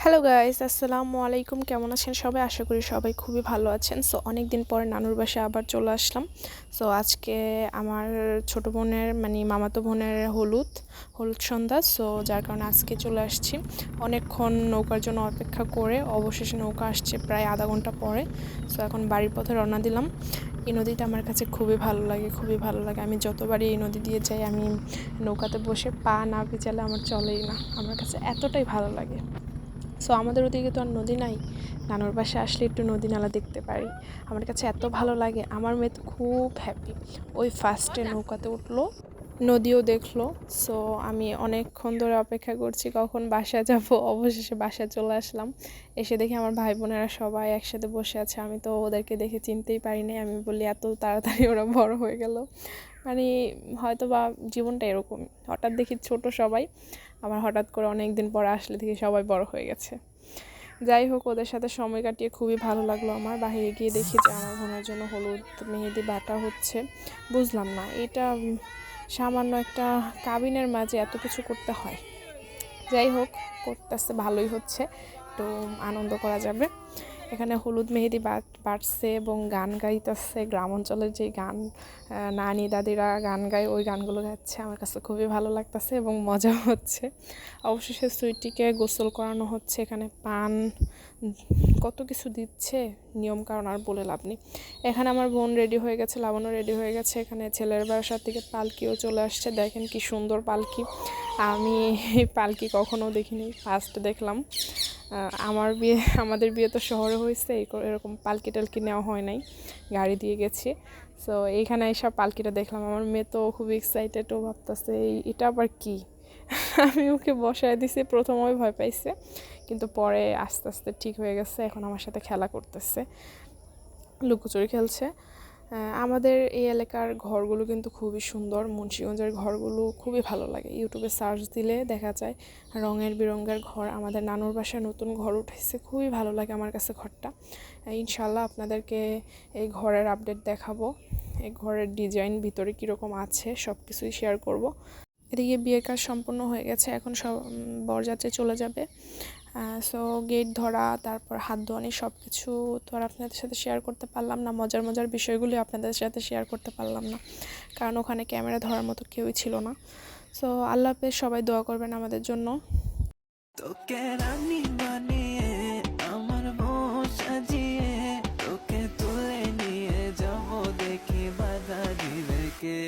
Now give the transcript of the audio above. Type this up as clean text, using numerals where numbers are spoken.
Hello guys, আসসালামু আলাইকুম। কেমন আছেন সবাই? আশা করি সবাই খুবই ভালো আছেন। সো অনেক দিন পরে নানুর বাসায় আবার চলে আসলাম। সো আজকে আমার ছোট বোনের মামাতো বোনের হলুদ সন্ধ্যা। সো যার কারণে আজকে চলে আসছি। অনেকক্ষণ নৌকার জন্য অপেক্ষা করে অবশেষে নৌকা আসছে প্রায় আধা ঘন্টা পরে। সো এখন বাড়ির পথে রওনা দিলাম। এই নদীটা আমার কাছে খুবই ভালো লাগে, খুবই ভালো লাগে। আমি যতবারই এই নদী দিয়ে যাই, আমি নৌকাতে বসে পা না ভিজালে আমার চলেই না। আমার কাছে এতটাই ভালো লাগে। সো আমাদের ওদিকে তো আর নদী নাই, নানুর বাসায় আসলে একটু নদী নালা দেখতে পারি। আমার কাছে এত ভালো লাগে, আমার মেয়ে তো খুব হ্যাপি। ওই ফার্স্টে নৌকাতে উঠলো, নদীও দেখলো। সো আমি অনেকক্ষণ ধরে অপেক্ষা করছি কখন বাসায় যাব। অবশেষে বাসায় চলে আসলাম। এসে দেখি আমার ভাই বোনেরা সবাই একসাথে বসে আছে। আমি তো ওদেরকে দেখে চিনতেই পারিনি। আমি বলি এত তাড়াতাড়ি ওরা বড় হয়ে গেল। মানে হয়তো বা জীবনটা এরকম, হঠাৎ দেখি ছোট সবাই, আবার হঠাৎ করে অনেক দিন পর আসলে থেকে সবাই বড় হয়ে গেছে। যাই হোক, ওদের সাথে সময় কাটিয়ে খুবই ভালো লাগলো আমার। বাইরে গিয়ে দেখি যে আমার বোনের জন্য হলুদ মেহেদি বাটা হচ্ছে। বুঝলাম না, এটা সামান্য একটা কাবিনের মাঝে এত কিছু করতে হয়। যাই হোক, করতেছে, ভালোই হচ্ছে, একটু আনন্দ করা যাবে। এখানে হলুদ মেহেদি বাটছে এবং গান গাইতেছে। গ্রাম অঞ্চলের যে গান নানি দাদিরা গান গায়, ওই গানগুলো গাচ্ছে। আমার কাছে খুবই ভালো লাগতেছে এবং মজা হচ্ছে। অবশেষে সুইটিকে গোসল করানো হচ্ছে। এখানে পান কত কিছু দিচ্ছে, নিয়ম কারণ আর বলে লাভ নেই। এখানে আমার বোন রেডি হয়ে গেছে, লাবণও রেডি হয়ে গেছে। এখানে ছেলের বাসার থেকে পালকিও চলে আসছে। দেখেন কি সুন্দর পালকি, আমি এই পালকি কখনো দেখিনি, ফার্স্ট দেখলাম। আমাদের বিয়ে তো শহরে হয়েছে, এরকম পালকি টালকি নেওয়া হয় নাই, গাড়ি দিয়ে গেছি। সো এইখানে এইসব পালকিটা দেখলাম, আমার মেয়ে তো খুব এক্সাইটেড। ও ভাবতেছে এটা আবার কি। আমি ওকে বসায় দিছি, প্রথমে ভয় পাইছে, কিন্তু পরে আস্তে আস্তে ঠিক হয়ে গেছে। এখন আমার সাথে খেলা করতেছে, লুকোচুরি খেলছে। আমাদের এই এলাকার ঘরগুলো কিন্তু খুবই সুন্দর। মুন্সিগঞ্জের ঘরগুলো খুবই ভালো লাগে। ইউটিউবে সার্চ দিলে দেখা যায় রঙের বিরঙের ঘর। আমাদের নানুর বাসায় নতুন ঘর উঠেছে, খুবই ভালো লাগে আমার কাছে ঘরটা। ইনশাল্লাহ আপনাদেরকে এই ঘরের আপডেট দেখাবো। এই ঘরের ডিজাইন ভিতরে কীরকম আছে সব কিছুই শেয়ার করব। এদিকে বিয়ের কাজ সম্পূর্ণ হয়ে গেছে, এখন সব বরযাত্রী চলে যাবে। সো গেট ধরা, তারপর হাত ধোয়ানি, সব কিছু তো আর আপনাদের সাথে শেয়ার করতে পারলাম না। মজার মজার বিষয়গুলি আপনাদের সাথে শেয়ার করতে পারলাম না, কারণ ওখানে ক্যামেরা ধরার মতো কেউই ছিল না। সো আল্লাহ হাফেজ, সবাই দোয়া করবেন আমাদের জন্য। তোকে রানী বানিয়ে আমার বউ সাজিয়ে তোকে তুলে নিয়ে যাবো দেখি বাধা দিবে কে।